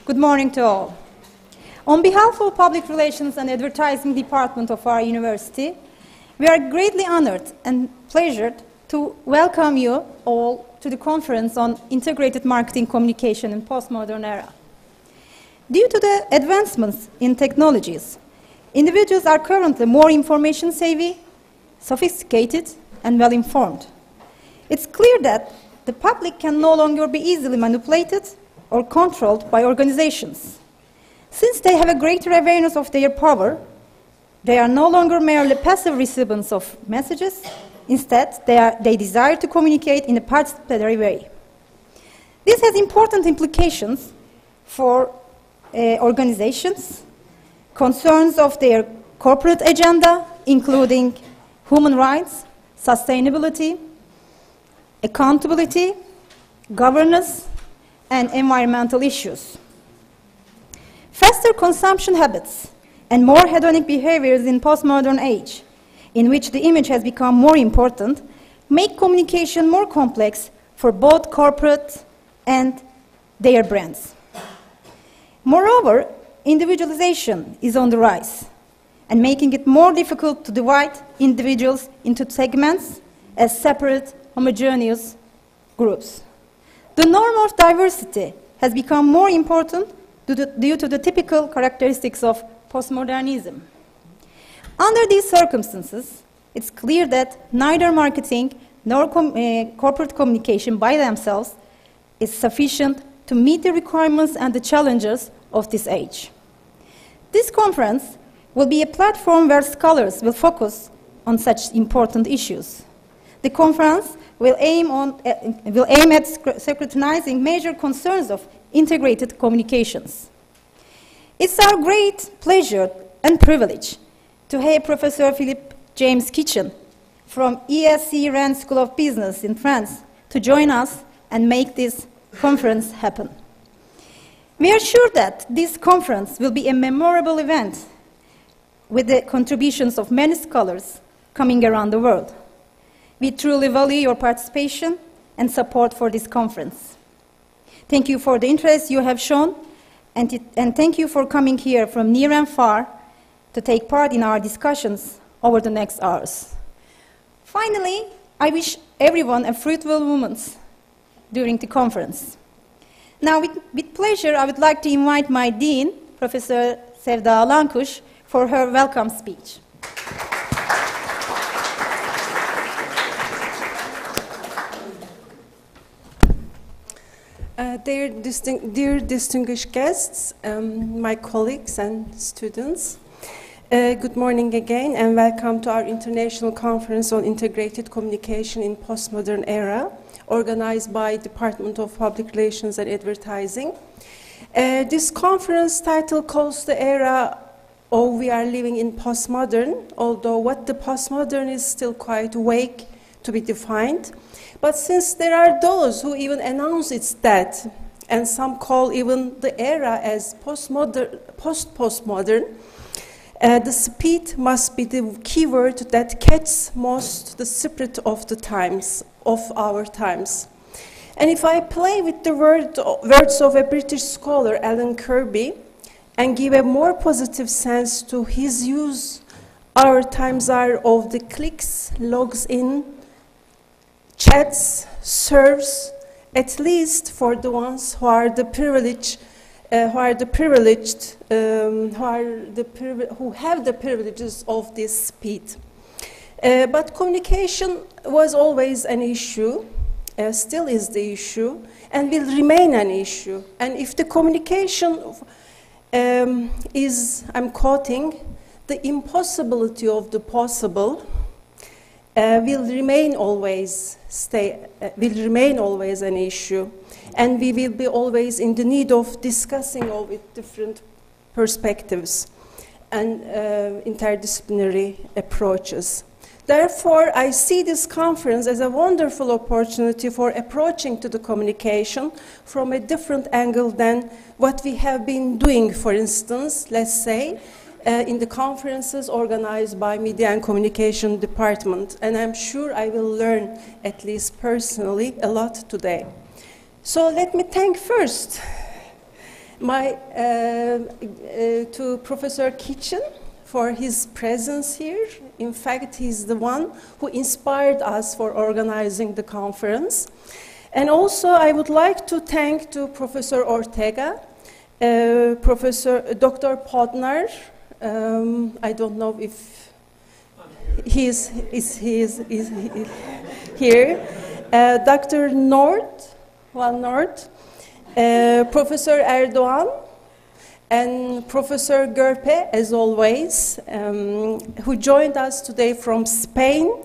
Good morning to all. On behalf of Public Relations and Advertising Department of our university, we are greatly honored and pleasured to welcome you all to the conference on integrated marketing communication in postmodern era. Due to the advancements in technologies, individuals are currently more information savvy, sophisticated, and well informed. It's clear that the public can no longer be easily manipulated or controlled by organizations. Since they have a greater awareness of their power, they are no longer merely passive recipients of messages. Instead, they desire to communicate in a participatory way. This has important implications for organizations, concerns of their corporate agenda, including human rights, sustainability, accountability, governance, and environmental issues. Faster consumption habits and more hedonic behaviors in postmodern age, in which the image has become more important, make communication more complex for both corporate and their brands. Moreover, individualization is on the rise and making it more difficult to divide individuals into segments as separate, homogeneous groups. The norm of diversity has become more important due to the typical characteristics of postmodernism. Under these circumstances, it's clear that neither marketing nor corporate communication by themselves is sufficient to meet the requirements and the challenges of this age. This conference will be a platform where scholars will focus on such important issues. The conference will aim at scrutinizing major concerns of integrated communications. It's our great pleasure and privilege to have Professor Philippe James Kitchen from ESC Rennes School of Business in France to join us and make this conference happen. We are sure that this conference will be a memorable event with the contributions of many scholars coming around the world. We truly value your participation and support for this conference. Thank you for the interest you have shown, and thank you for coming here from near and far to take part in our discussions over the next hours. Finally, I wish everyone a fruitful moment during the conference. Now, with pleasure, I would like to invite my dean, Professor Sevda Alankuş, for her welcome speech. Dear distinguished guests, my colleagues and students, good morning again and welcome to our International Conference on Integrated Communication in Postmodern Era, organized by Department of Public Relations and Advertising. This conference title calls the era we are living in postmodern, although what the postmodern is still quite vague to be defined. But since there are those who even announce it's that, and some call even the era as post-postmodern, the speed must be the keyword that catches most the spirit of the times, of our times. And if I play with the words of a British scholar, Alan Kirby, and give a more positive sense to his use, our times are of the clicks, logs in, chats, serves, at least for the ones who are the privileged, who have the privileges of this speed. But communication was always an issue, still is the issue, and will remain an issue. And if the communication is, I'm quoting, the impossibility of the possible, will remain always an issue, and we will be always in the need of discussing all with different perspectives and interdisciplinary approaches. Therefore, I see this conference as a wonderful opportunity for approaching to the communication from a different angle than what we have been doing, for instance, let's say, in the conferences organized by Media and Communication Department. And I'm sure I will learn, at least personally, a lot today. So let me thank first To Professor Kitchen for his presence here. In fact, he's the one who inspired us for organizing the conference. And also, I would like to thank to Professor Ortega, Professor Dr. Podnar. I don't know if he is here. Dr. Van Noort, Professor Erdoğan, and Professor Görpe, as always, who joined us today from Spain,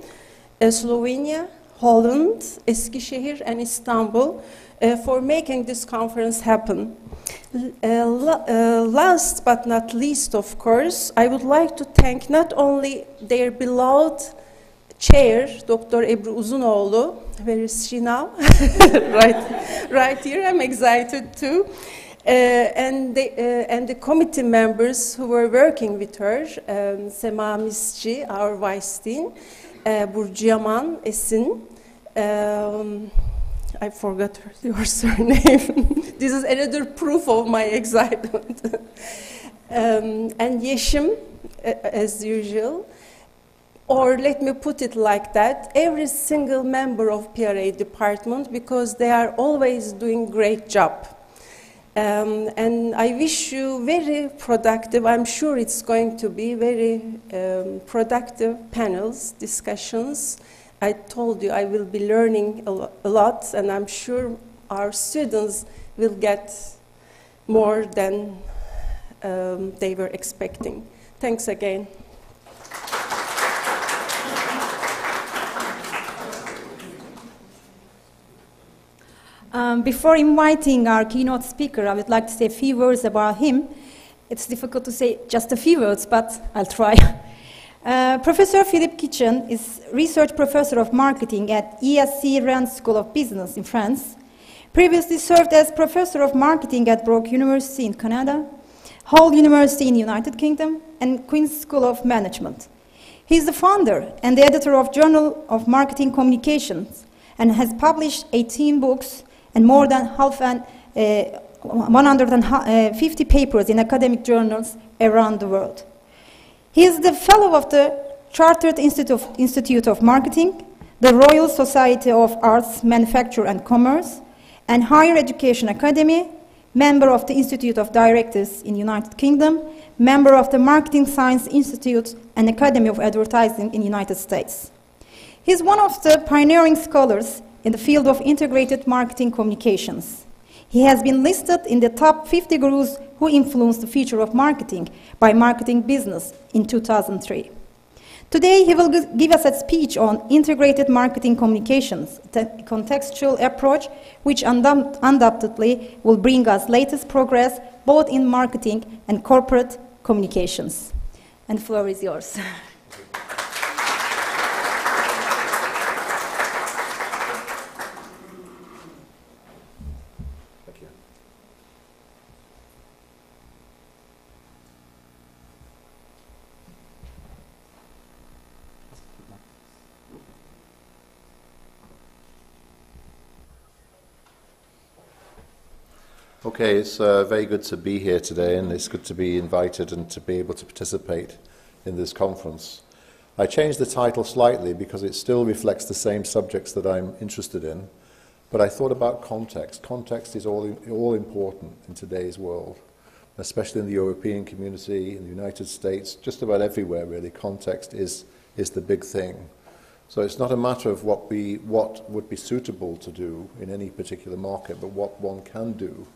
Slovenia, Holland, Eskişehir, and Istanbul, for making this conference happen. Last but not least, of course, I would like to thank not only their beloved chair, Dr. Ebru Uzunoğlu. Where is she now? right here. I'm excited too. And the committee members who were working with her, Sema Misci, our vice dean, Burcu Yaman, Esin. I forgot your surname. This is another proof of my excitement. And Yeşim, as usual. Or let me put it like that, every single member of PRA department, because they are always doing great job. And I wish you very productive, I'm sure it's going to be very productive panels, discussions. I told you I will be learning a lot, and I'm sure our students will get more than they were expecting. Thanks again. Before inviting our keynote speaker, I would like to say a few words about him. It's difficult to say just a few words, but I'll try. Professor Philippe Kitchen is research professor of marketing at ESC Rennes School of Business in France. Previously served as professor of marketing at Brock University in Canada, Hull University in the United Kingdom, and Queen's School of Management. He is the founder and the editor of Journal of Marketing Communications and has published 18 books and more than 150 papers in academic journals around the world. He is the fellow of the Chartered Institute of Marketing, the Royal Society of Arts, Manufacture and Commerce, and Higher Education Academy, member of the Institute of Directors in the United Kingdom, member of the Marketing Science Institute and Academy of Advertising in the United States. He is one of the pioneering scholars in the field of integrated marketing communications. He has been listed in the top 50 gurus who influenced the future of marketing by Marketing Business in 2003. Today, he will give us a speech on integrated marketing communications, the contextual approach, which undoubtedly will bring us latest progress both in marketing and corporate communications. And the floor is yours. Okay, it's very good to be here today, and it's good to be invited and to be able to participate in this conference. I changed the title slightly because it still reflects the same subjects that I'm interested in, but I thought about context. Context is all important in today's world, especially in the European community, in the United States, just about everywhere really. Context is the big thing. So it's not a matter of what would be suitable to do in any particular market, but what one can do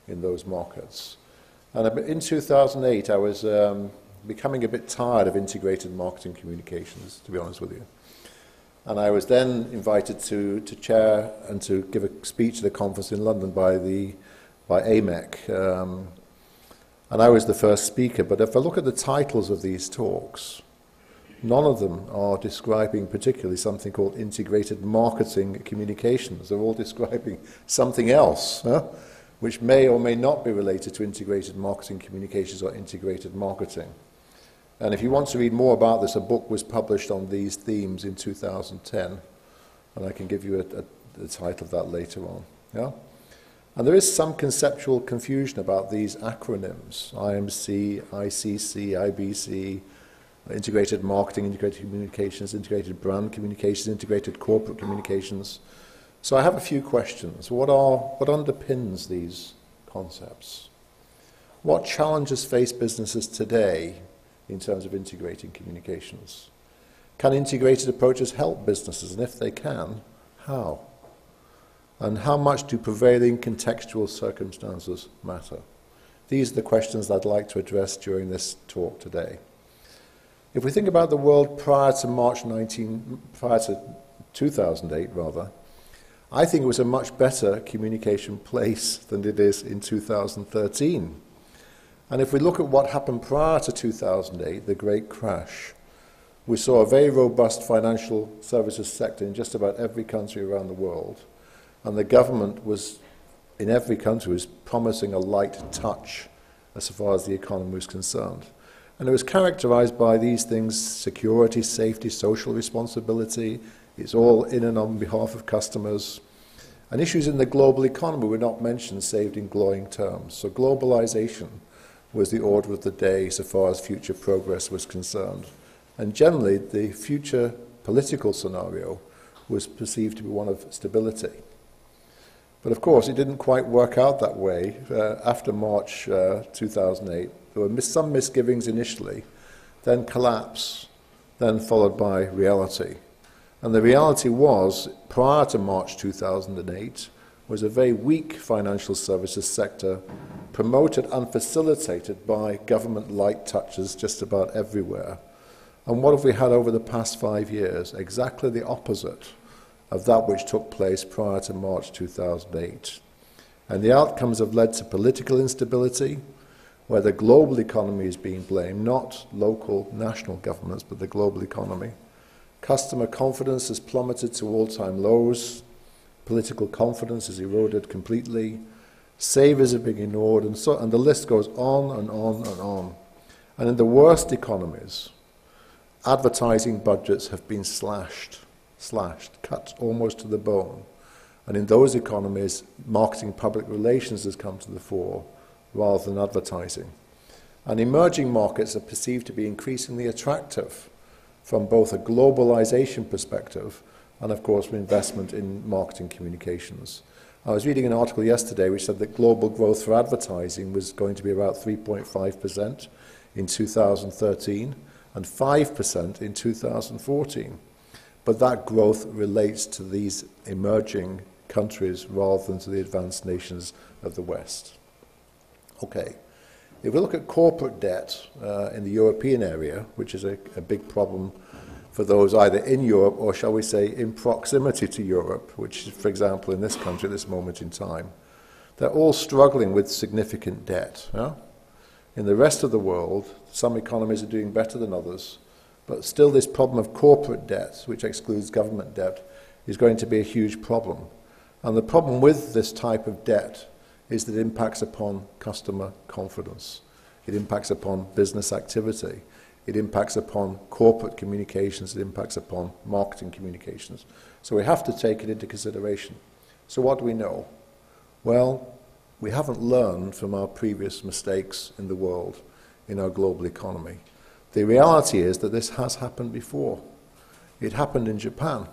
in those markets. And in 2008, I was becoming a bit tired of integrated marketing communications, to be honest with you. And I was then invited to chair and to give a speech at a conference in London by AMEC. And I was the first speaker, but if I look at the titles of these talks, none of them are describing particularly something called integrated marketing communications. They're all describing something else, which may or may not be related to integrated marketing communications or integrated marketing. And if you want to read more about this, a book was published on these themes in 2010, and I can give you the title of that later on. Yeah? And there is some conceptual confusion about these acronyms, IMC, ICC, IBC, integrated marketing, integrated communications, integrated brand communications, integrated corporate communications. So I have a few questions. What underpins these concepts? What challenges face businesses today in terms of integrating communications? Can integrated approaches help businesses? And if they can, how? And how much do prevailing contextual circumstances matter? These are the questions I'd like to address during this talk today. If we think about the world prior to 2008 rather, I think it was a much better communication place than it is in 2013. And if we look at what happened prior to 2008, the Great Crash, we saw a very robust financial services sector in just about every country around the world. And the government was, in every country, was promising a light touch as far as the economy was concerned. And it was characterized by these things: security, safety, social responsibility. It's all in and on behalf of customers. And issues in the global economy were not mentioned, saved in glowing terms. So globalization was the order of the day so far as future progress was concerned. And generally, the future political scenario was perceived to be one of stability. But of course, it didn't quite work out that way. After March 2008, there were some misgivings initially, then collapse, then followed by reality. And the reality was, prior to March 2008, was a very weak financial services sector, promoted and facilitated by government light touches just about everywhere. And what have we had over the past 5 years? Exactly the opposite of that which took place prior to March 2008. And the outcomes have led to political instability, where the global economy is being blamed, not local, national governments, but the global economy. Customer confidence has plummeted to all-time lows. Political confidence has eroded completely. Savers are being ignored, and the list goes on and on and on. And in the worst economies, advertising budgets have been slashed, cut almost to the bone. And in those economies, marketing public relations has come to the fore rather than advertising. And emerging markets are perceived to be increasingly attractive from both a globalization perspective and, of course, investment in marketing communications. I was reading an article yesterday which said that global growth for advertising was going to be about 3.5% in 2013 and 5% in 2014. But that growth relates to these emerging countries rather than to the advanced nations of the West. Okay, if we look at corporate debt in the European area, which is a big problem for those either in Europe or, shall we say, in proximity to Europe, which is, for example, in this country at this moment in time, they're all struggling with significant debt. Yeah? In the rest of the world, some economies are doing better than others, but still this problem of corporate debt, which excludes government debt, is going to be a huge problem. And the problem with this type of debt is that it impacts upon customer confidence. It impacts upon business activity. It impacts upon corporate communications. It impacts upon marketing communications. So we have to take it into consideration. So what do we know? Well, we haven't learned from our previous mistakes in the world, in our global economy. The reality is that this has happened before. It happened in Japan.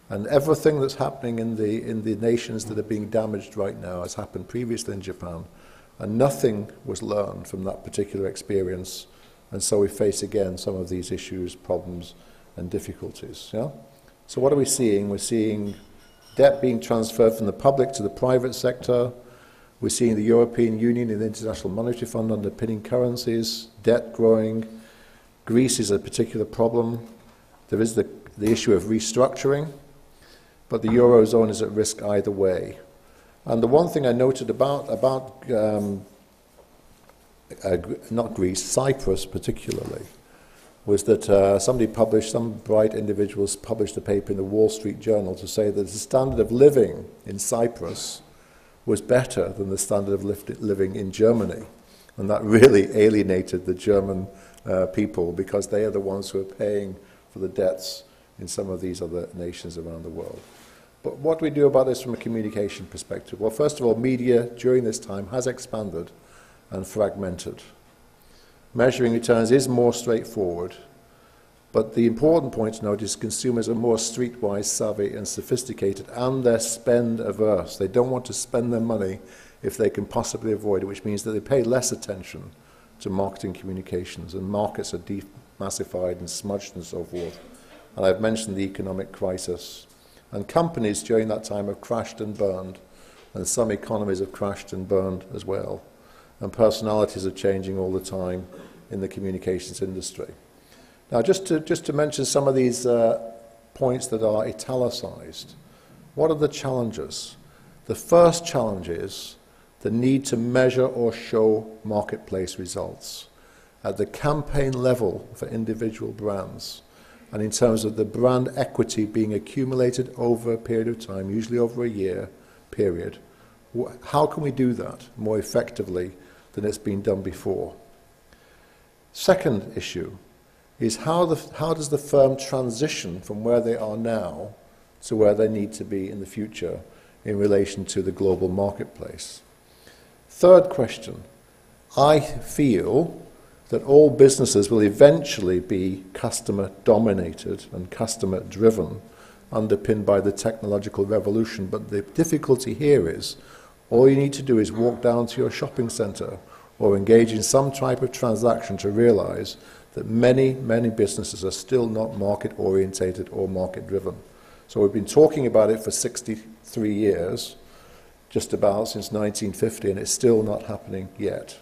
And everything that's happening in the nations that are being damaged right now has happened previously in Japan. And nothing was learned from that particular experience. And so we face again some of these issues, problems, and difficulties. Yeah? So what are we seeing? We're seeing debt being transferred from the public to the private sector. We're seeing the European Union and the International Monetary Fund underpinning currencies, debt growing. Greece is a particular problem. There is the issue of restructuring, but the Eurozone is at risk either way. And the one thing I noted about not Greece, Cyprus particularly, was that some bright individuals published a paper in the Wall Street Journal to say that the standard of living in Cyprus was better than the standard of living in Germany. And that really alienated the German people, because they are the ones who are paying for the debts in some of these other nations around the world. But what do we do about this from a communication perspective? Well, first of all, media during this time has expanded and fragmented. Measuring returns is more straightforward, but the important point to note is consumers are more streetwise savvy and sophisticated, and they're spend averse. They don't want to spend their money if they can possibly avoid it, which means that they pay less attention to marketing communications, and markets are demassified and smudged and so forth. And I've mentioned the economic crisis. And companies during that time have crashed and burned, and some economies have crashed and burned as well. And personalities are changing all the time in the communications industry. Now, just to mention some of these points that are italicized, what are the challenges? The first challenge is the need to measure or show marketplace results at the campaign level for individual brands, and in terms of the brand equity being accumulated over a period of time, usually over a year period. How can we do that more effectively than it's been done before? Second issue is how does the firm transition from where they are now to where they need to be in the future in relation to the global marketplace? Third question, I feel that all businesses will eventually be customer dominated and customer driven, underpinned by the technological revolution. But the difficulty here is all you need to do is walk down to your shopping centre or engage in some type of transaction to realise that many, many businesses are still not market orientated or market driven. So we've been talking about it for 63 years, just about since 1950, and it's still not happening yet.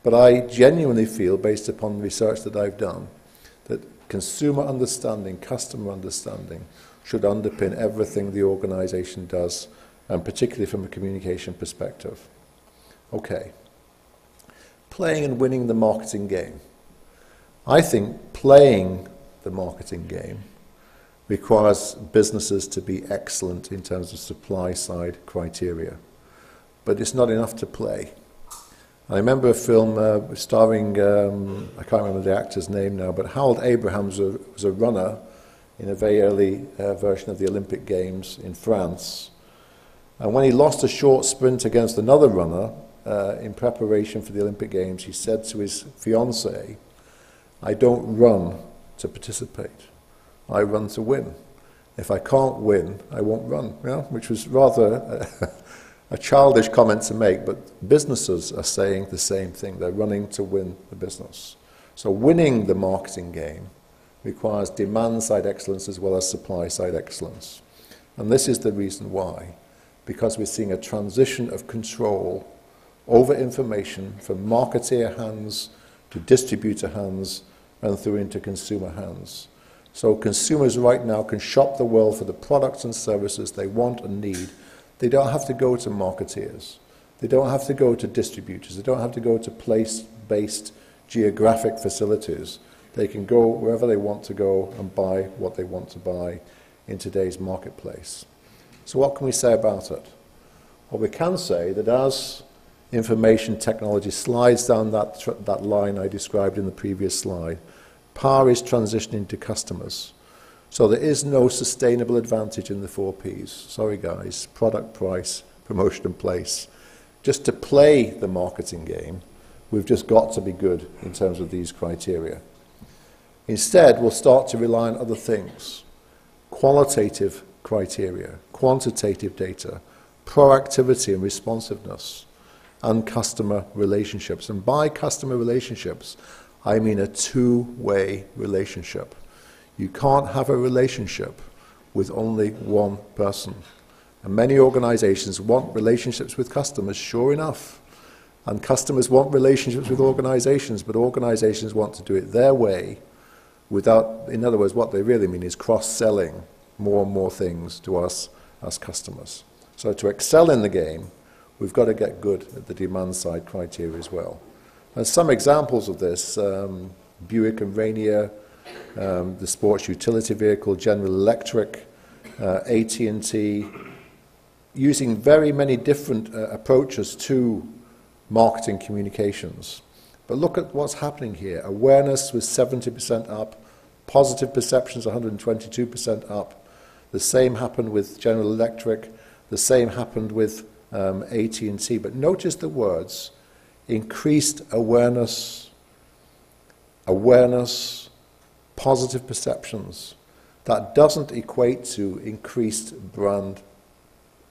But I genuinely feel, based upon the research that I've done, that consumer understanding, customer understanding, should underpin everything the organisation does, and particularly from a communication perspective. Okay. Playing and winning the marketing game. I think playing the marketing game requires businesses to be excellent in terms of supply-side criteria. But it's not enough to play. I remember a film starring, I can't remember the actor's name now, but Harold Abrahams was a runner in a very early version of the Olympic Games in France. And when he lost a short sprint against another runner in preparation for the Olympic Games, he said to his fiancée, "I don't run to participate, I run to win. If I can't win, I won't run," which was rather a childish comment to make, but businesses are saying the same thing. They're running to win the business. So winning the marketing game requires demand-side excellence as well as supply-side excellence. And this is the reason why. Because we're seeing a transition of control over information from marketeer hands to distributor hands and through into consumer hands. So consumers right now can shop the world for the products and services they want and need. They don't have to go to marketeers. They don't have to go to distributors. They don't have to go to place-based geographic facilities. They can go wherever they want to go and buy what they want to buy in today's marketplace. So what can we say about it? Well, we can say that as information technology slides down that line I described in the previous slide, power is transitioning to customers. So there is no sustainable advantage in the 4 Ps. Sorry guys, product, price, promotion and place. Just to play the marketing game, we've just got to be good in terms of these criteria. Instead, we'll start to rely on other things. Qualitative criteria, quantitative data, proactivity and responsiveness, and customer relationships. And by customer relationships, I mean a two-way relationship. You can't have a relationship with only one person. And many organizations want relationships with customers, sure enough. And customers want relationships with organizations, but organizations want to do it their way without, in other words, what they really mean is cross-selling more and more things to us as customers. So to excel in the game, we've got to get good at the demand-side criteria as well. And some examples of this, Buick and Rainier, the sports utility vehicle, General Electric, AT&T, using very many different approaches to marketing communications. But look at what's happening here. Awareness was 70% up, positive perceptions 122% up. The same happened with General Electric. The same happened with AT&T. But notice the words: increased awareness, positive perceptions. That doesn't equate to increased brand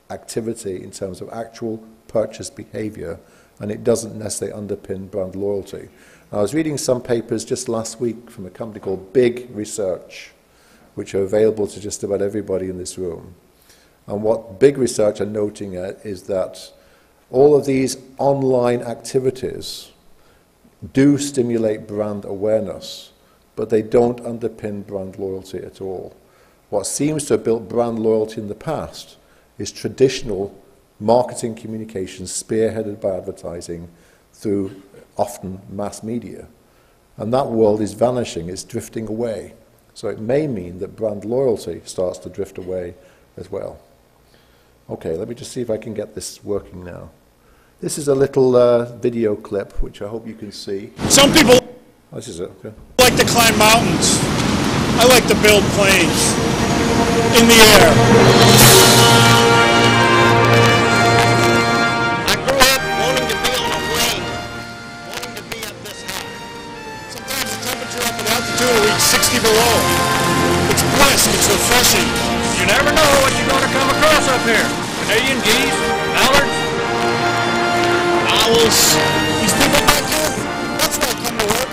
activity in terms of actual purchase behavior, and it doesn't necessarily underpin brand loyalty. I was reading some papers just last week from a company called Big Research, which are available to just about everybody in this room. And what Big Research are noting at is that all of these online activities do stimulate brand awareness, but they don't underpin brand loyalty at all. What seems to have built brand loyalty in the past is traditional marketing communications spearheaded by advertising through often mass media. And that world is vanishing, it's drifting away. So it may mean that brand loyalty starts to drift away as well. Okay, let me just see if I can get this working now. This is a little video clip, which I hope you can see. Some people This is it, okay. like to climb mountains. I like to build planes in the air. I grew up wanting to be on a plane, wanting to be up this high. Sometimes the temperature up at altitude will reach 60 below. It's brisk, it's refreshing. You never know what you're going to come across up here. Canadian geese, mallards, owls. These people back here, that's why I come to work.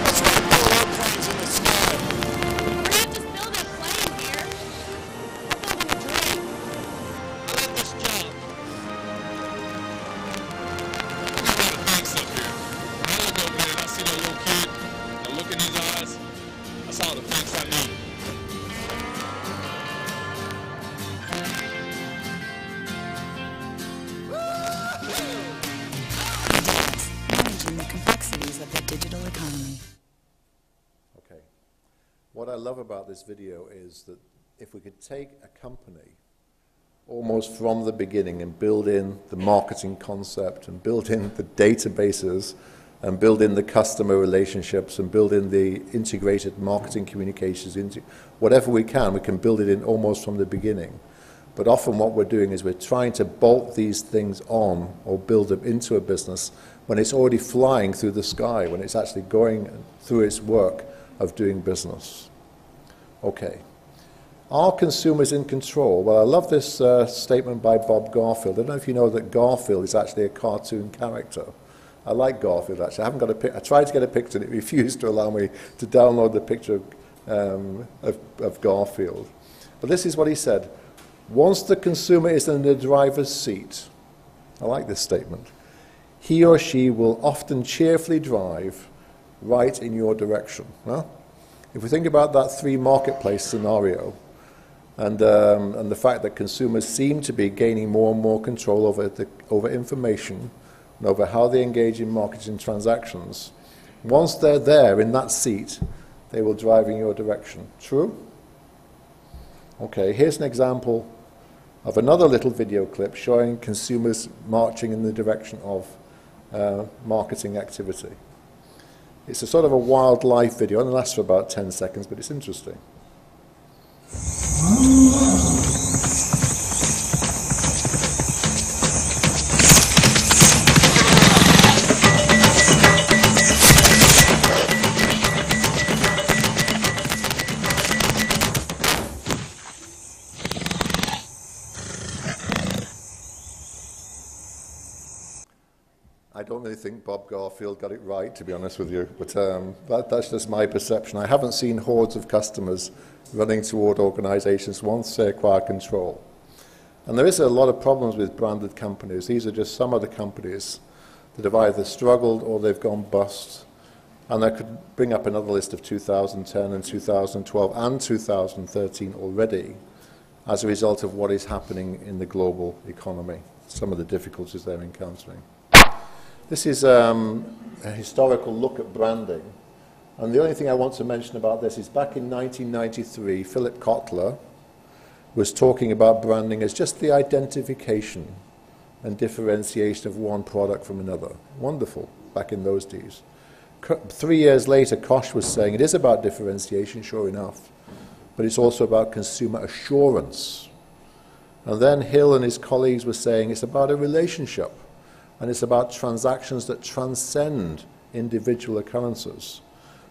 That's why I build airplanes in the sky. We're not just building a plane here. We're building a dream. I love this job. There's a lot of thanks up here. When I look over there and I see that little kid, I look in his eyes, that's all the thanks I need. Managing the complexities of the digital economy. Okay. What I love about this video is that if we could take a company almost from the beginning and build in the marketing concept and build in the databases and build in the customer relationships and build in the integrated marketing communications, into whatever we can build it in almost from the beginning. But often what we're doing is we're trying to bolt these things on or build them into a business when it's already flying through the sky, when it's actually going through its work of doing business. Okay. Are consumers in control? Well, I love this statement by Bob Garfield. I don't know if you know that Garfield is actually a cartoon character. I like Garfield, actually. I haven't got a pic. I tried to get a picture and it refused to allow me to download the picture of Garfield. But this is what he said. Once the consumer is in the driver's seat, I like this statement, he or she will often cheerfully drive right in your direction. Huh? If we think about that three marketplace scenario, and the fact that consumers seem to be gaining more and more control over information and over how they engage in marketing transactions, once they're there in that seat, they will drive in your direction. True? Okay, here's an example of another little video clip showing consumers marching in the direction of marketing activity. It's a sort of a wildlife video, and it lasts for about 10 seconds, but it's interesting. I don't really think Bob Garfield got it right, to be honest with you, but that's just my perception. I haven't seen hordes of customers running toward organizations once they acquire control. And there is a lot of problems with branded companies. These are just some of the companies that have either struggled or they've gone bust. And I could bring up another list of 2010 and 2012 and 2013 already as a result of what is happening in the global economy, some of the difficulties they're encountering. This is a historical look at branding. And the only thing I want to mention about this is back in 1993, Philip Kotler was talking about branding as just the identification and differentiation of one product from another. Wonderful, back in those days. 3 years later, Koch was saying it is about differentiation, sure enough, but it's also about consumer assurance. And then Hill and his colleagues were saying it's about a relationship, and it's about transactions that transcend individual occurrences.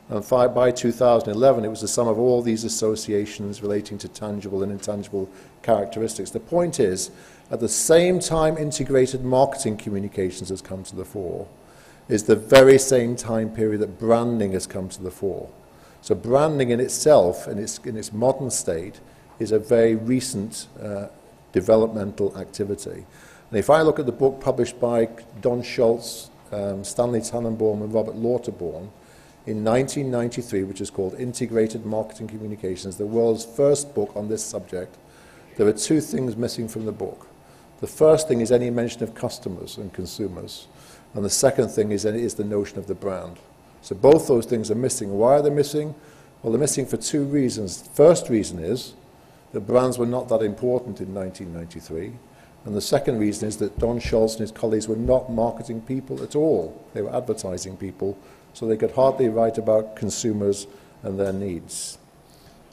And by 2011, it was the sum of all these associations relating to tangible and intangible characteristics. The point is, at the same time integrated marketing communications has come to the fore, is the very same time period that branding has come to the fore. So branding in itself, in its modern state, is a very recent developmental activity. And if I look at the book published by Don Schultz, Stanley Tannenbaum and Robert Lauterborn in 1993, which is called Integrated Marketing Communications, the world's first book on this subject, there are two things missing from the book. The first thing is any mention of customers and consumers, and the second thing is the notion of the brand. So both those things are missing. Why are they missing? Well, they're missing for two reasons. The first reason is that brands were not that important in 1993. And the second reason is that Don Schultz and his colleagues were not marketing people at all. They were advertising people, so they could hardly write about consumers and their needs.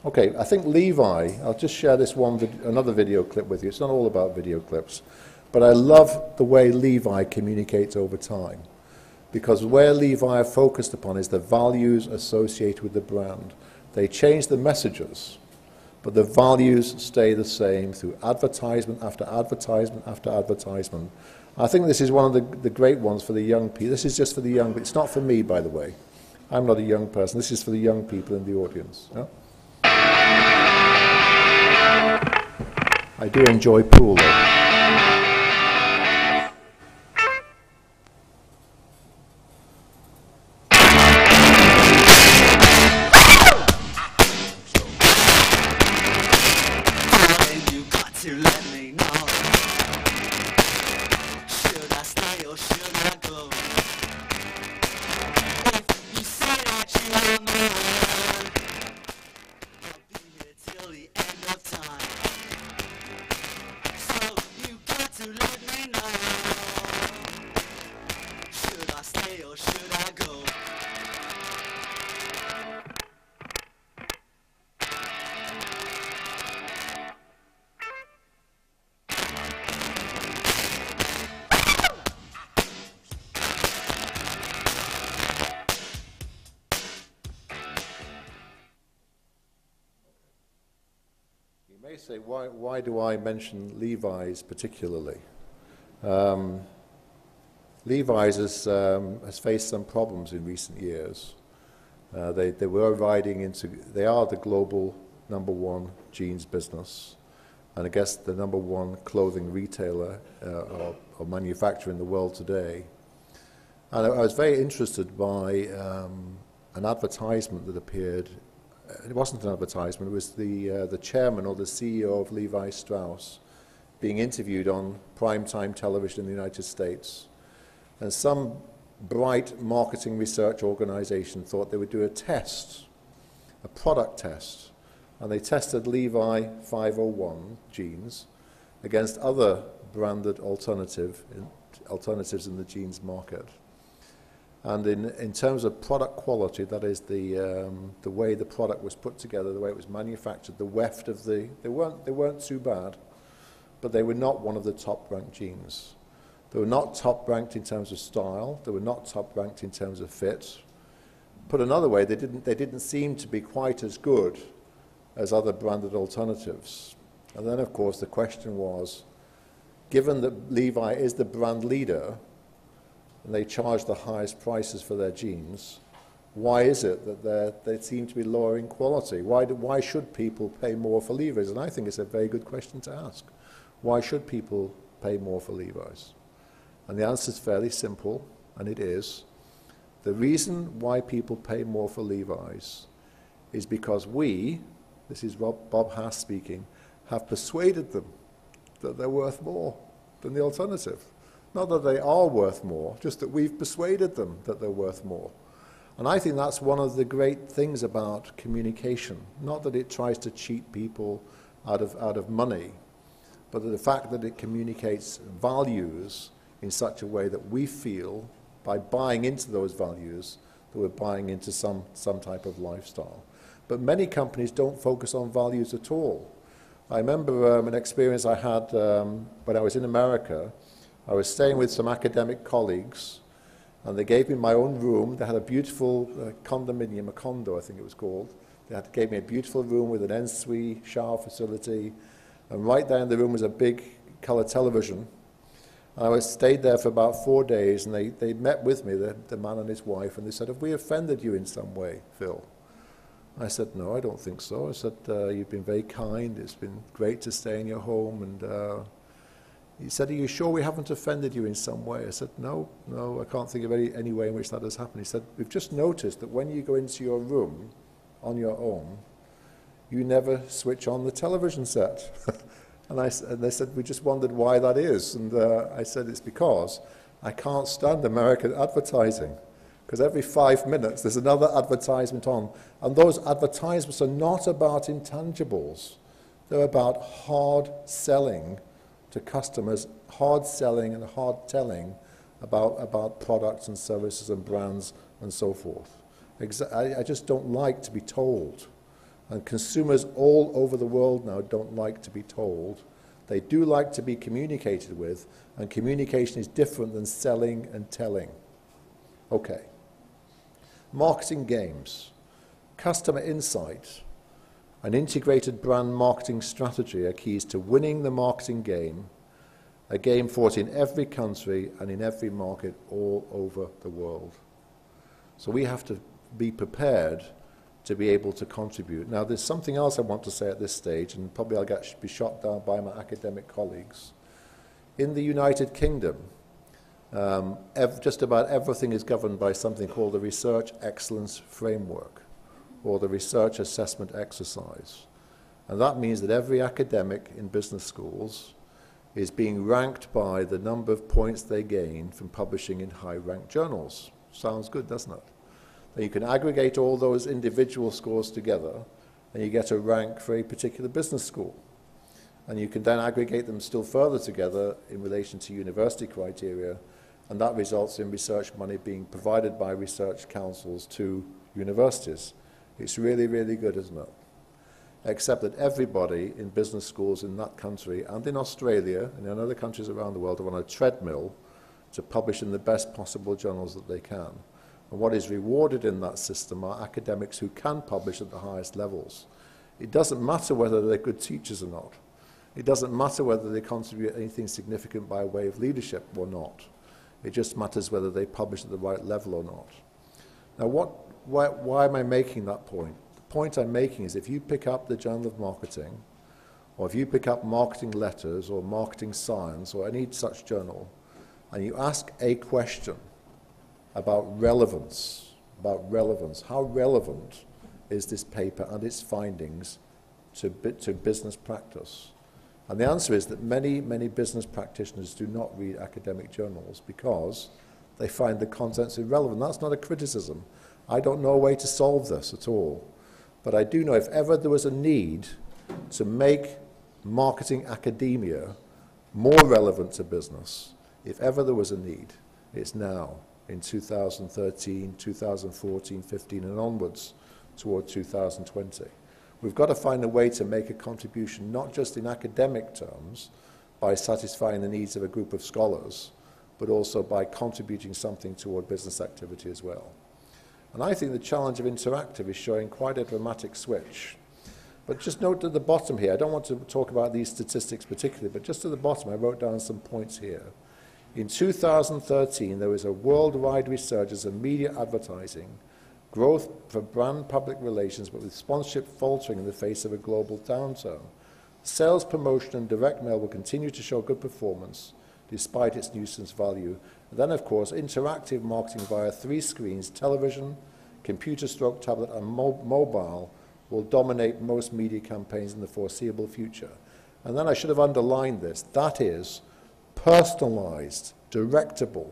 Okay, I think Levi, I'll just share this another video clip with you. It's not all about video clips, but I love the way Levi communicates over time, because where Levi are focused upon is the values associated with the brand. They change the messages, but the values stay the same through advertisement after advertisement after advertisement. I think this is one of the great ones for the young people. This is just for the young people. It's not for me, by the way. I'm not a young person. This is for the young people in the audience. Yeah? I do enjoy pool, though. You may say, why do I mention Levi's particularly? Levi's has faced some problems in recent years. They were riding into, they are the global #1 jeans business, and I guess the #1 clothing retailer or manufacturer in the world today. And I was very interested by an advertisement that appeared. It wasn't an advertisement, it was the chairman or the CEO of Levi Strauss being interviewed on primetime television in the United States. And some bright marketing research organization thought they would do a test, a product test. And they tested Levi 501 jeans against other branded alternatives in the jeans market. And in terms of product quality, that is the way the product was put together, the way it was manufactured, the weft of they weren't too bad, but they were not one of the top-ranked jeans. They were not top-ranked in terms of style. They were not top-ranked in terms of fit. Put another way, they didn't seem to be quite as good as other branded alternatives. And then, of course, the question was, given that Levi is the brand leader, and they charge the highest prices for their jeans, why is it that they seem to be lowering quality? Why should people pay more for Levi's? And I think it's a very good question to ask. Why should people pay more for Levi's? And the answer is fairly simple, and it is, the reason why people pay more for Levi's is because we, this is Bob Haas speaking, have persuaded them that they're worth more than the alternative. Not that they are worth more, just that we've persuaded them that they're worth more. And I think that's one of the great things about communication. Not that it tries to cheat people out of money, but the fact that it communicates values in such a way that we feel, by buying into those values, that we're buying into some type of lifestyle. But many companies don't focus on values at all. I remember an experience I had when I was in America. I was staying with some academic colleagues, and they gave me my own room. They had a beautiful condominium, a condo I think it was called. Gave me a beautiful room with an ensuite, shower facility, and right there in the room was a big colour television. And I stayed there for about 4 days, and they met with me, the man and his wife, and they said, "Have we offended you in some way, Phil?" I said, "No, I don't think so." I said, "You've been very kind. It's been great to stay in your home." And he said, "Are you sure we haven't offended you in some way?" I said, No, I can't think of any way in which that has happened." He said, "We've just noticed that when you go into your room on your own, you never switch on the television set." And they said, "We just wondered why that is." And I said, "It's because I can't stand American advertising, because every 5 minutes there's another advertisement on. And those advertisements are not about intangibles. They're about hard selling to customers, hard selling and hard telling about products and services and brands and so forth. I just don't like to be told. And consumers all over the world now don't like to be told. They do like to be communicated with, and communication is different than selling and telling. Okay. Marketing games. Customer insight and integrated brand marketing strategy are keys to winning the marketing game, a game fought in every country and in every market all over the world. So we have to be prepared to be able to contribute. Now, there's something else I want to say at this stage, and probably I'll be shot down by my academic colleagues. In the United Kingdom, just about everything is governed by something called the Research Excellence Framework, or the Research Assessment Exercise. And that means that every academic in business schools is being ranked by the number of points they gain from publishing in high-ranked journals. Sounds good, doesn't it? Then you can aggregate all those individual scores together, and you get a rank for a particular business school. And you can then aggregate them still further together in relation to university criteria, and that results in research money being provided by research councils to universities. It's really, really good, isn't it? Except that everybody in business schools in that country and in Australia and in other countries around the world are on a treadmill to publish in the best possible journals that they can. And what is rewarded in that system are academics who can publish at the highest levels. It doesn't matter whether they're good teachers or not. It doesn't matter whether they contribute anything significant by way of leadership or not. It just matters whether they publish at the right level or not. Now, why am I making that point? The point I'm making is if you pick up the Journal of Marketing, or if you pick up Marketing Letters or Marketing Science or any such journal, and you ask a question about relevance, how relevant is this paper and its findings to business practice? And the answer is that many, many business practitioners do not read academic journals because they find the contents irrelevant. That's not a criticism. I don't know a way to solve this at all. But I do know if ever there was a need to make marketing academia more relevant to business, if ever there was a need, it's now, in 2013, 2014, 15 and onwards toward 2020. We've got to find a way to make a contribution, not just in academic terms, by satisfying the needs of a group of scholars, but also by contributing something toward business activity as well. And I think the challenge of interactive is showing quite a dramatic switch. But just note at the bottom here, I don't want to talk about these statistics particularly, but just at the bottom I wrote down some points here. In 2013, there was a worldwide resurgence of media advertising, growth for brand public relations, but with sponsorship faltering in the face of a global downturn. Sales, promotion, and direct mail will continue to show good performance, despite its nuisance value. And then, of course, interactive marketing via 3 screens, television, computer-stroke tablet, and mobile will dominate most media campaigns in the foreseeable future. And then I should have underlined this. That is personalized, directable,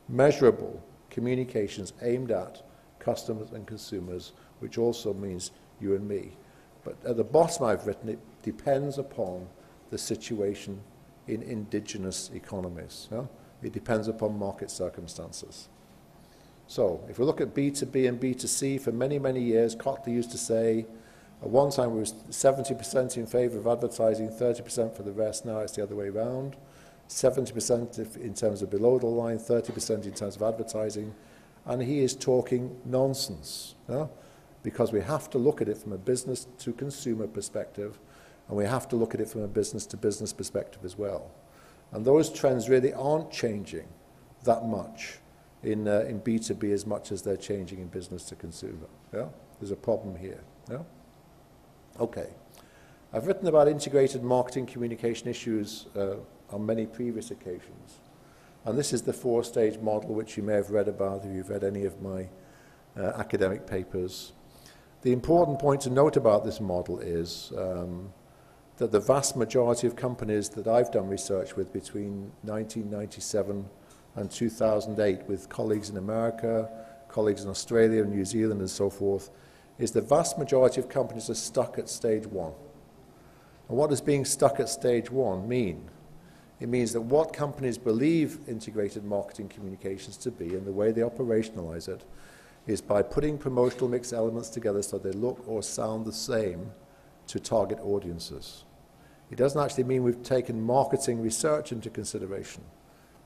measurable communications aimed at customers and consumers, which also means you and me. But at the bottom I've written, it depends upon the situation in indigenous economies. Yeah? It depends upon market circumstances. So if we look at B2B and B2C, for many, many years, Kotler used to say, at one time it was 70% in favour of advertising, 30% for the rest. Now it's the other way around. 70% in terms of below the line, 30% in terms of advertising. And he is talking nonsense, yeah? Because we have to look at it from a business to consumer perspective, and we have to look at it from a business to business perspective as well. And those trends really aren't changing that much in B2B as much as they're changing in business to consumer. Yeah? There's a problem here. Yeah? Okay. I've written about integrated marketing communication issues on many previous occasions. And this is the four-stage model which you may have read about if you've read any of my academic papers. The important point to note about this model is that the vast majority of companies that I've done research with between 1997 and 2008 with colleagues in America, colleagues in Australia, New Zealand and so forth, is the vast majority of companies are stuck at stage one. And what does being stuck at stage one mean? It means that what companies believe integrated marketing communications to be and the way they operationalize it is by putting promotional mix elements together so they look or sound the same to target audiences. It doesn't actually mean we've taken marketing research into consideration.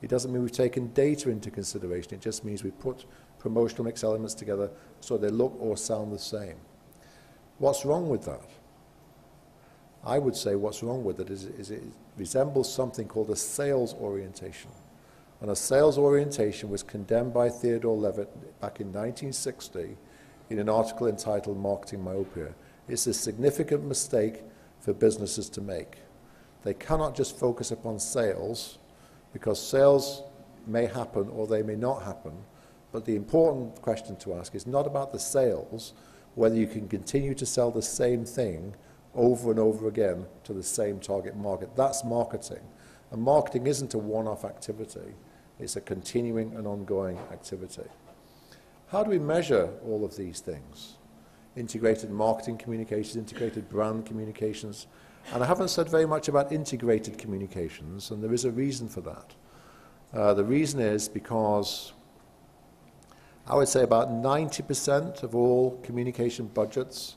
It doesn't mean we've taken data into consideration. It just means we put promotional mix elements together so they look or sound the same. What's wrong with that? I would say what's wrong with it is it resembles something called a sales orientation. And a sales orientation was condemned by Theodore Levitt back in 1960 in an article entitled Marketing Myopia. It's a significant mistake for businesses to make. They cannot just focus upon sales, because sales may happen or they may not happen. But the important question to ask is not about the sales, whether you can continue to sell the same thing over and over again to the same target market. That's marketing. And marketing isn't a one-off activity. It's a continuing and ongoing activity. How do we measure all of these things? Integrated marketing communications, integrated brand communications. And I haven't said very much about integrated communications, and there is a reason for that. The reason is because I would say about 90% of all communication budgets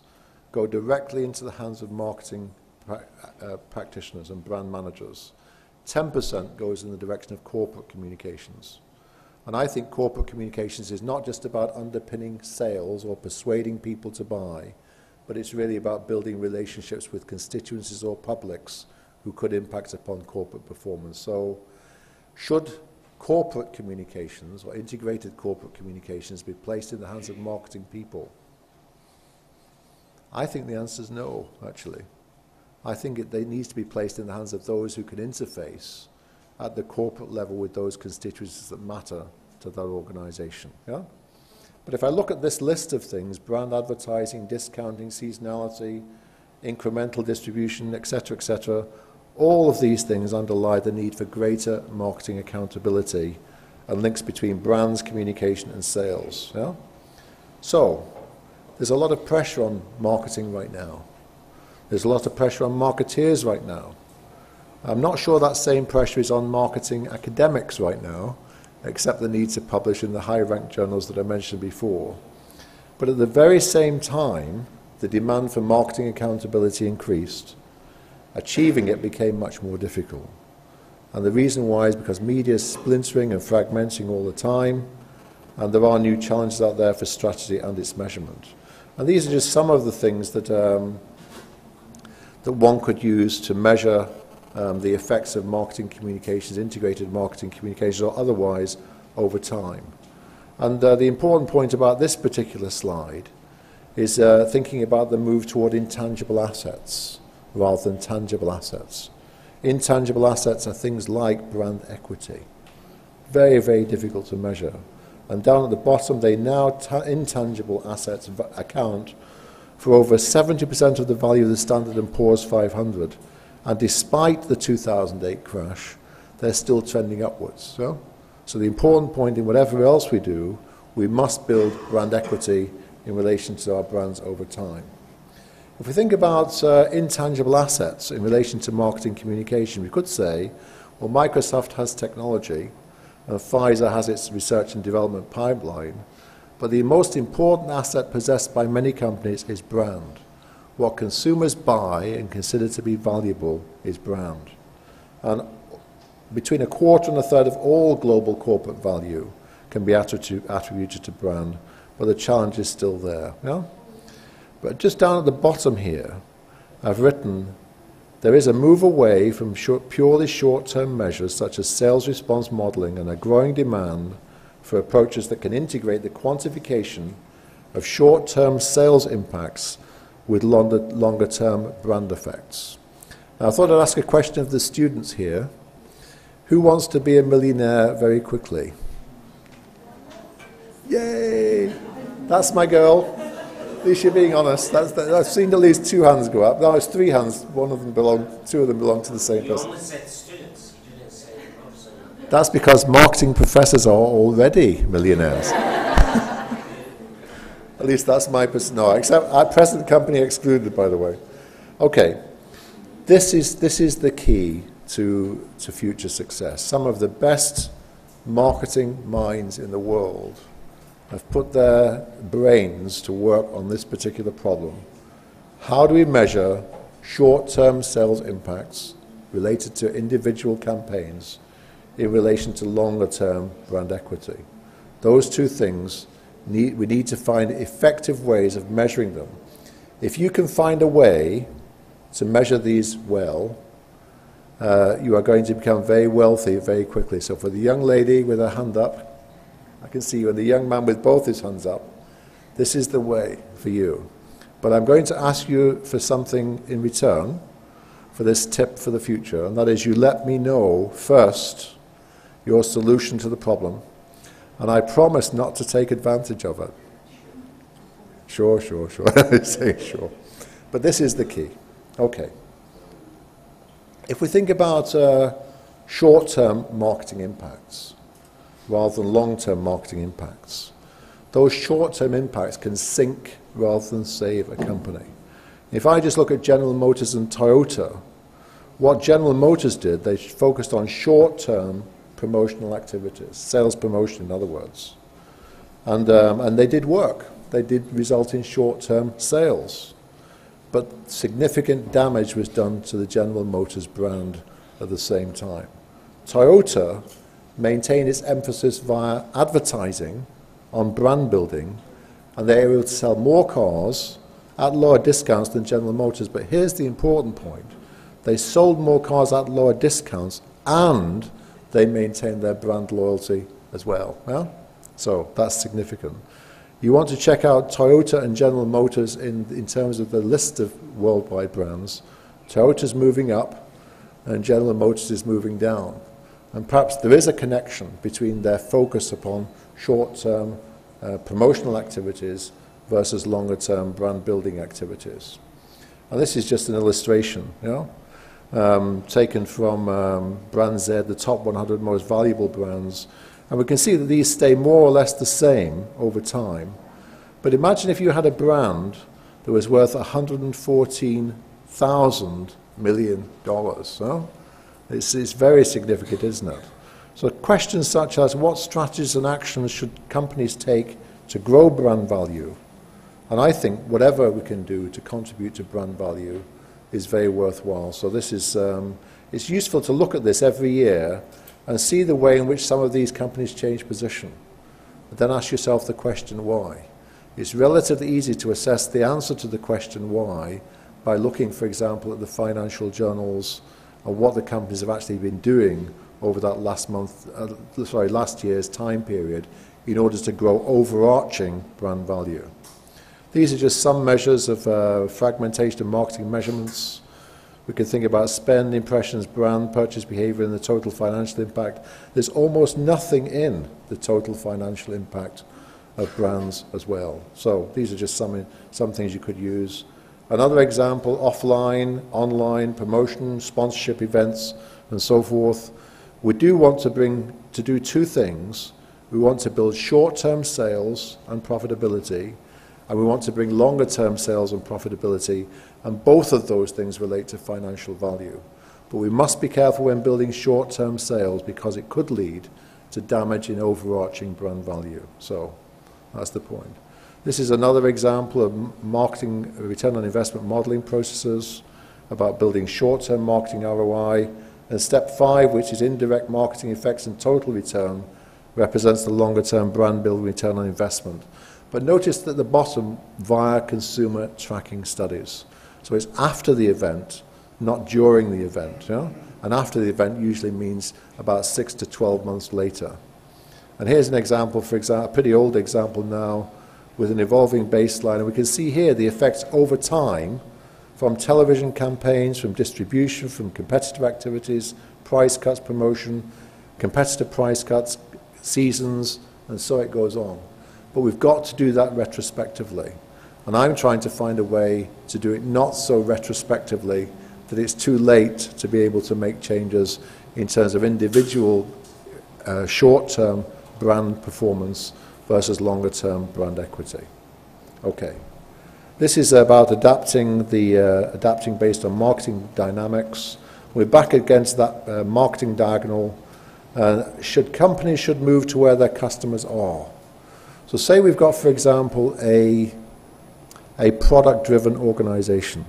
go directly into the hands of marketing practitioners and brand managers. 10% goes in the direction of corporate communications. And I think corporate communications is not just about underpinning sales or persuading people to buy, but it's really about building relationships with constituencies or publics who could impact upon corporate performance. So should corporate communications or integrated corporate communications be placed in the hands of marketing people? I think the answer is no, actually. I think they need to be placed in the hands of those who can interface at the corporate level with those constituencies that matter to that organization. Yeah? But if I look at this list of things, brand advertising, discounting, seasonality, incremental distribution, etc., all of these things underlie the need for greater marketing accountability and links between brands, communication, and sales. Yeah? So, there's a lot of pressure on marketing right now. There's a lot of pressure on marketeers right now. I'm not sure that same pressure is on marketing academics right now, except the need to publish in the high-ranked journals that I mentioned before. But at the very same time, the demand for marketing accountability increased. Achieving it became much more difficult. And the reason why is because media is splintering and fragmenting all the time, and there are new challenges out there for strategy and its measurement. And these are just some of the things that, that one could use to measure the effects of marketing communications, integrated marketing communications, or otherwise, over time. And the important point about this particular slide is thinking about the move toward intangible assets rather than tangible assets. Intangible assets are things like brand equity. Very, very difficult to measure. And down at the bottom, they now, intangible assets account for over 70% of the value of the Standard & Poor's 500. And despite the 2008 crash, they're still trending upwards. So the important point in whatever else we do, we must build brand equity in relation to our brands over time. If we think about intangible assets in relation to marketing communication, we could say, well, Microsoft has technology, and Pfizer has its research and development pipeline, But the most important asset possessed by many companies is brand. What consumers buy and consider to be valuable is brand. And between a quarter and a third of all global corporate value can be attributed to brand, but the challenge is still there. Yeah? But just down at the bottom here, I've written, there is a move away from purely short-term measures such as sales response modeling and a growing demand for approaches that can integrate the quantification of short-term sales impacts with longer-term brand effects. Now, I thought I'd ask a question of the students here. Who wants to be a millionaire very quickly? Yay! That's my girl. At least you're being honest. I've seen at least 2 hands go up. No, it's 3 hands. 2 of them belong to the same person. You only said students. You didn't say professors. That's because marketing professors are already millionaires. At least that's my person. No, except our present company excluded, by the way. Okay, this is the key to future success. Some of the best marketing minds in the world have put their brains to work on this particular problem. How do we measure short-term sales impacts related to individual campaigns in relation to longer-term brand equity? Those two things, we need to find effective ways of measuring them. If you can find a way to measure these well, you are going to become very wealthy very quickly. So for the young lady with her hand up, I can see you, and the young man with both his hands up, this is the way for you. But I'm going to ask you for something in return for this tip for the future, and that is you let me know first your solution to the problem, and I promise not to take advantage of it. Sure. Say sure. But this is the key. Okay. If we think about short-term marketing impacts rather than long-term marketing impacts, those short-term impacts can sink rather than save a company. If I just look at General Motors and Toyota, what General Motors did, they focused on short-term promotional activities, sales promotion in other words. And they did work. They did result in short-term sales. But significant damage was done to the General Motors brand at the same time. Toyota maintained its emphasis via advertising on brand building, and they were able to sell more cars at lower discounts than General Motors. But here's the important point. They sold more cars at lower discounts, and they maintained their brand loyalty as well. Yeah? So that's significant. You want to check out Toyota and General Motors in terms of the list of worldwide brands. Toyota's moving up, and General Motors is moving down. And perhaps there is a connection between their focus upon short-term promotional activities versus longer-term brand-building activities. And this is just an illustration, you know, taken from Brand Z, the top 100 most valuable brands. And we can see that these stay more or less the same over time. But imagine if you had a brand that was worth $114,000 million. Huh? It's very significant, isn't it? So questions such as what strategies and actions should companies take to grow brand value? And I think whatever we can do to contribute to brand value is very worthwhile. So this is, it's useful to look at this every year and see the way in which some of these companies change position. But then ask yourself the question why. It's relatively easy to assess the answer to the question why by looking, for example, at the financial journals and what the companies have actually been doing over that last year's time period in order to grow overarching brand value. These are just some measures of fragmentation of marketing measurements. We can think about spend, impressions, brand, purchase behavior, and the total financial impact. There's almost nothing in the total financial impact of brands as well. So these are just some things you could use. Another example, offline, online, promotion, sponsorship events, and so forth. We do want to do two things. We want to build short-term sales and profitability, and we want to bring longer-term sales and profitability, and both of those things relate to financial value. But we must be careful when building short-term sales because it could lead to damage in overarching brand value. So That's the point. This is another example of marketing return on investment modeling processes, about building short-term marketing ROI. And step 5, which is indirect marketing effects and total return, represents the longer-term brand building return on investment. But notice that the bottom, via consumer tracking studies. So it's after the event, not during the event. Yeah? And after the event usually means about 6 to 12 months later. And here's an example, for example, a pretty old example now, with an evolving baseline. And we can see here the effects over time from television campaigns, from distribution, from competitive activities, price cuts, promotion, competitive price cuts, seasons, and so it goes on. But we've got to do that retrospectively. And I'm trying to find a way to do it not so retrospectively that it's too late to be able to make changes in terms of individual short-term brand performance versus longer-term brand equity. Okay. This is about adapting based on marketing dynamics. We're back against that marketing diagonal. Companies should move to where their customers are. So say we've got, for example, a product-driven organization,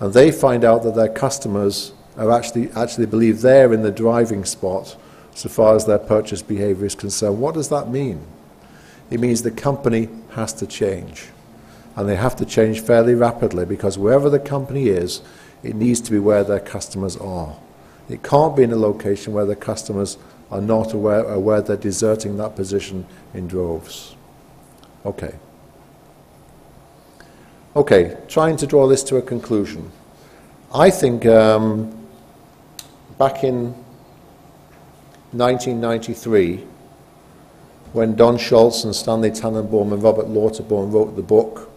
and they find out that their customers are actually believe they're in the driving spot so far as their purchase behavior is concerned. What does that mean? It means the company has to change. And they have to change fairly rapidly, because wherever the company is, it needs to be where their customers are. It can't be in a location where the customers are not aware, or where they're deserting that position in droves. Okay. Okay, trying to draw this to a conclusion. I think back in 1993, when Don Schultz and Stanley Tannenbaum and Robert Lauterborn wrote the book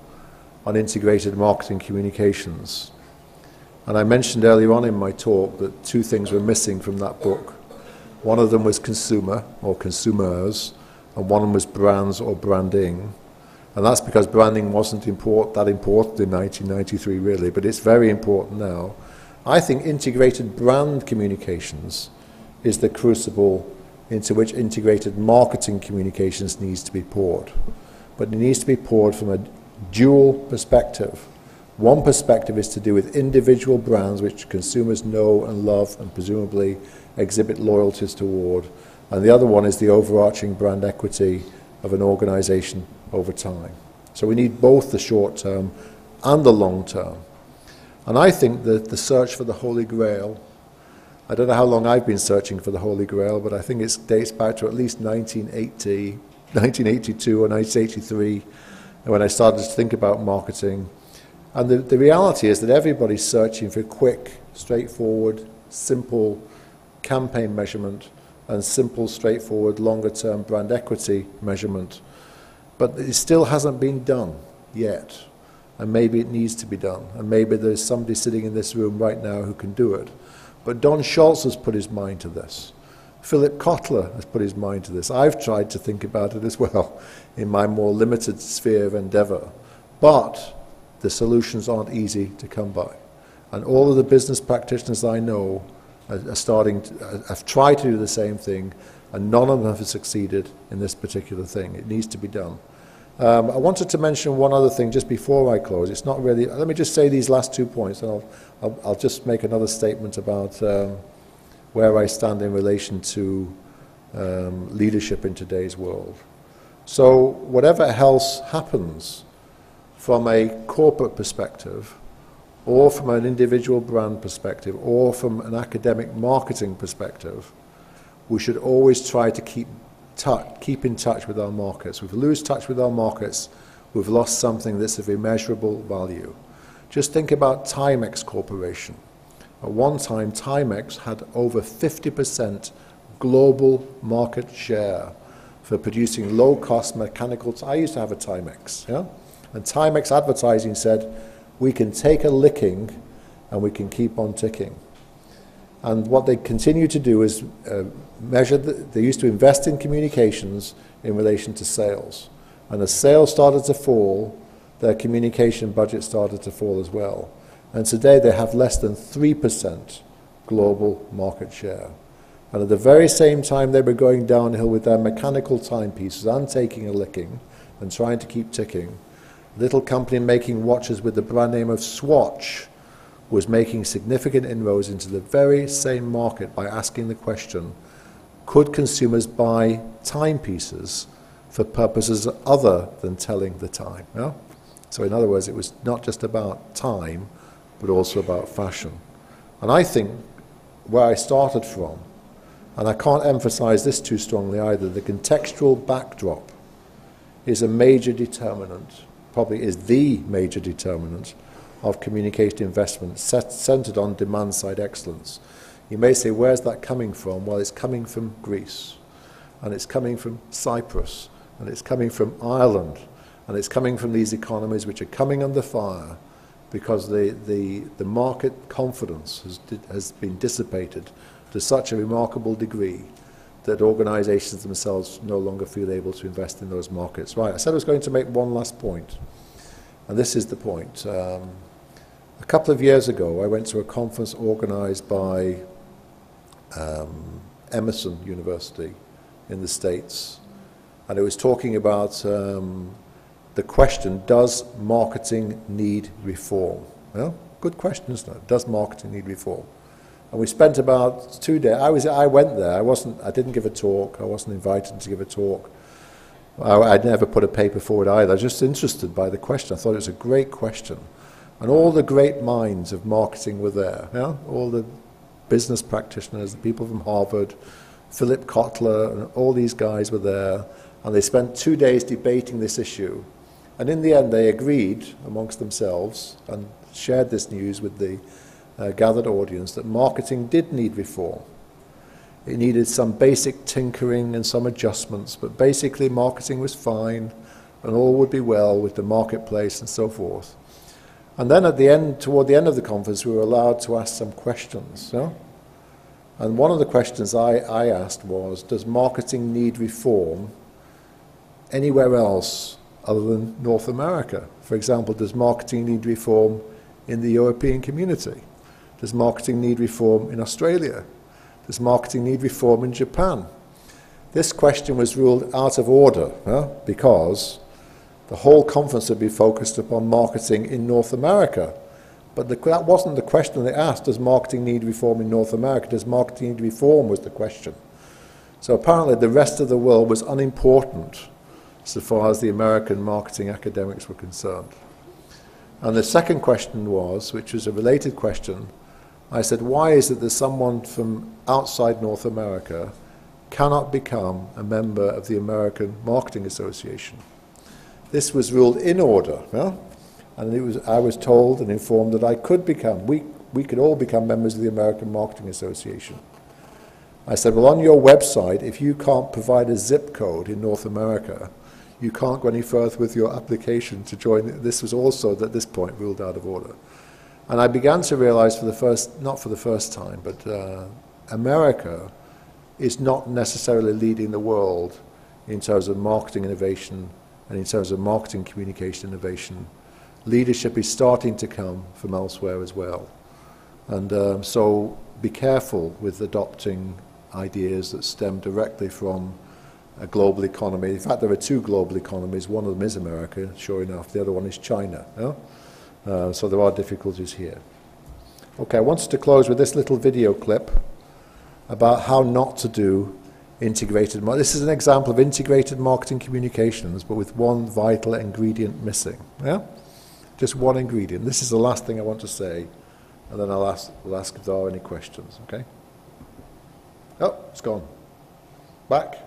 on integrated marketing communications. And I mentioned earlier on in my talk that 2 things were missing from that book. One of them was consumer, or consumers, and one of them was brands or branding. And that's because branding wasn't that important in 1993, really, but it's very important now. I think integrated brand communications is the crucible into which integrated marketing communications needs to be poured. But it needs to be poured from a dual perspective. One perspective is to do with individual brands which consumers know and love and presumably exhibit loyalties toward. And the other one is the overarching brand equity of an organization over time. So we need both the short term and the long term. And I think that the search for the Holy Grail, I don't know how long I've been searching for the Holy Grail, but I think it dates back to at least 1980, 1982 or 1983, when I started to think about marketing. And the reality is that everybody's searching for quick, straightforward, simple campaign measurement and simple, straightforward, longer-term brand equity measurement. But it still hasn't been done yet. And maybe it needs to be done. And maybe there's somebody sitting in this room right now who can do it. But Don Schultz has put his mind to this. Philip Kotler has put his mind to this. I've tried to think about it as well in my more limited sphere of endeavor. But the solutions aren't easy to come by. And all of the business practitioners I know have tried to do the same thing, and none of them have succeeded in this particular thing. It needs to be done. I wanted to mention one other thing just before I close. It's not really, let me just say these last 2 points, and I'll just make another statement about where I stand in relation to leadership in today's world. So whatever else happens from a corporate perspective, or from an individual brand perspective, or from an academic marketing perspective, we should always try to keep in touch with our markets. If we lose touch with our markets, we've lost something that's of immeasurable value. Just think about Timex Corporation. At one time, Timex had over 50% global market share for producing low-cost mechanical. I used to have a Timex, yeah? And Timex advertising said, we can take a licking and we can keep on ticking. And what they continue to do is measure, they used to invest in communications in relation to sales. And as sales started to fall, their communication budget started to fall as well. And today they have less than 3% global market share. And at the very same time they were going downhill with their mechanical timepieces and taking a licking, and trying to keep ticking. A little company making watches with the brand name of Swatch was making significant inroads into the very same market by asking the question, could consumers buy timepieces for purposes other than telling the time? Yeah? So in other words, it was not just about time, but also about fashion. And I think where I started from, and I can't emphasize this too strongly either, the contextual backdrop is a major determinant, probably is the major determinant of communication investment centered on demand-side excellence. You may say, where's that coming from? Well, it's coming from Greece, and it's coming from Cyprus, and it's coming from Ireland, and it's coming from these economies which are coming under fire because the market confidence has been dissipated to such a remarkable degree that organizations themselves no longer feel able to invest in those markets. Right, I said I was going to make one last point, and this is the point. A couple of years ago, I went to a conference organized by Emerson University in the States, and it was talking about the question, does marketing need reform? Well, good question, isn't it? Does marketing need reform? And we spent about 2 days. I went there. I didn't give a talk. I wasn't invited to give a talk. I'd never put a paper forward either. I was just interested by the question. I thought it was a great question. And all the great minds of marketing were there. Yeah? All the business practitioners, the people from Harvard, Philip Kotler, and all these guys were there. And they spent 2 days debating this issue. And in the end, they agreed amongst themselves and shared this news with the gathered audience that marketing did need reform. It needed some basic tinkering and some adjustments, but basically marketing was fine and all would be well with the marketplace and so forth. And then at the end, toward the end of the conference, we were allowed to ask some questions. Yeah? And one of the questions I asked was, does marketing need reform anywhere else other than North America? For example, does marketing need reform in the European community? Does marketing need reform in Australia? Does marketing need reform in Japan? This question was ruled out of order because the whole conference would be focused upon marketing in North America. But that wasn't the question they asked. Does marketing need reform in North America? Does marketing need reform was the question. So apparently the rest of the world was unimportant so far as the American marketing academics were concerned. And the second question was, which was a related question, I said, why is it that someone from outside North America cannot become a member of the American Marketing Association? This was ruled in order, and I was told and informed that I could become, we could all become members of the American Marketing Association. I said, well, on your website, if you can't provide a zip code in North America, you can't go any further with your application to join. This was also, at this point, ruled out of order. And I began to realize not for the first time, but America is not necessarily leading the world in terms of marketing innovation and in terms of marketing communication innovation. Leadership is starting to come from elsewhere as well. And so be careful with adopting ideas that stem directly from a global economy. In fact, there are two global economies. One of them is America, sure enough. The other one is China. So there are difficulties here. Okay, I wanted to close with this little video clip about how not to do integrated marketing. This is an example of integrated marketing communications, but with one vital ingredient missing. Yeah? Just one ingredient. This is the last thing I want to say, and then we'll ask if there are any questions. Okay? Oh, it's gone. Back.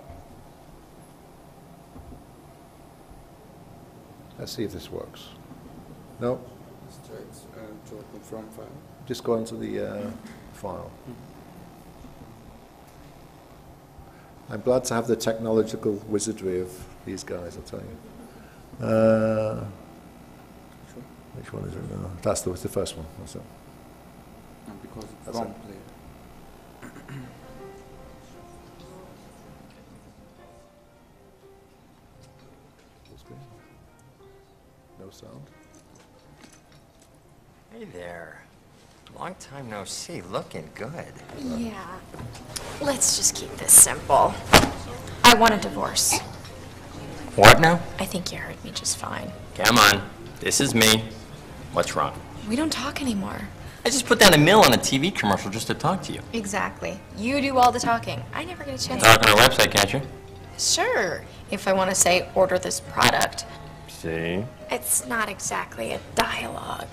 Let's see if this works. No? From file. Just go into the file. I'm glad to have the technological wizardry of these guys, I'll tell you. Which one is it now? That's the first one. That's it. Because it's That's wrong it. play. Full screen. No sound. Hey there. Long time no see. Looking good. Yeah. Let's just keep this simple. I want a divorce. What now? I think you heard me just fine. Come on. This is me. What's wrong? We don't talk anymore. I just put down a mill on a TV commercial just to talk to you. Exactly. You do all the talking. I never get a chance Talk on our website, can't you? Sure. If I want to say, order this product. See? It's not exactly a dialogue.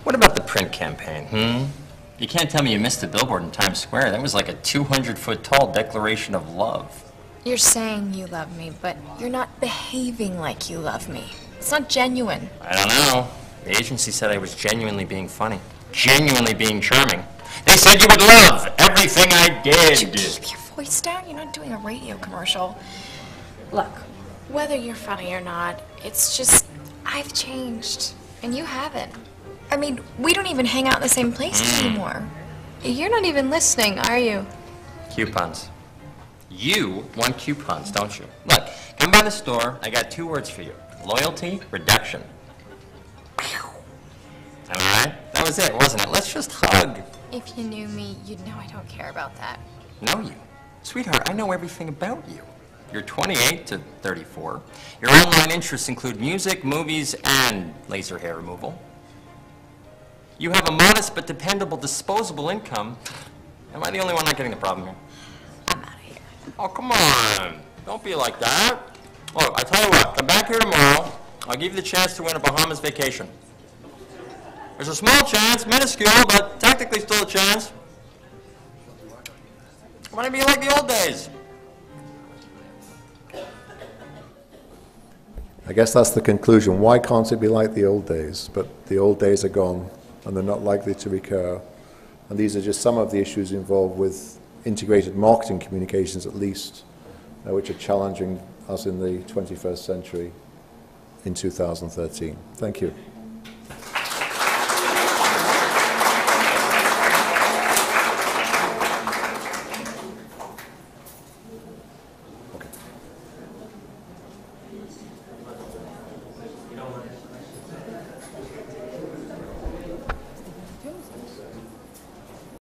What about the print campaign, You can't tell me you missed the billboard in Times Square. That was like a 200-foot tall declaration of love. You're saying you love me, but you're not behaving like you love me. It's not genuine. I don't know. The agency said I was genuinely being funny. Genuinely being charming. They said you would love everything I did. Would you keep your voice down? You're not doing a radio commercial. Look, whether you're funny or not, it's just, I've changed, and you haven't. I mean, we don't even hang out in the same places anymore. You're not even listening, are you? Coupons. You want coupons, don't you? Look, come by the store. I got 2 words for you. Loyalty, reduction. All right? That was it, wasn't it? Let's just hug. If you knew me, you'd know I don't care about that. Know you? Sweetheart, I know everything about you. You're 28 to 34. Your online interests include music, movies, and laser hair removal. You have a modest but dependable disposable income. Am I the only one not getting the problem here? I'm out of here. Oh, come on. Don't be like that. Look, I tell you what, come back here tomorrow. I'll give you the chance to win a Bahamas vacation. There's a small chance, minuscule, but technically still a chance. I want to be like the old days. I guess that's the conclusion. Why can't it be like the old days? But the old days are gone, and they're not likely to recur. And these are just some of the issues involved with integrated marketing communications, at least, which are challenging us in the 21st century in 2013. Thank you.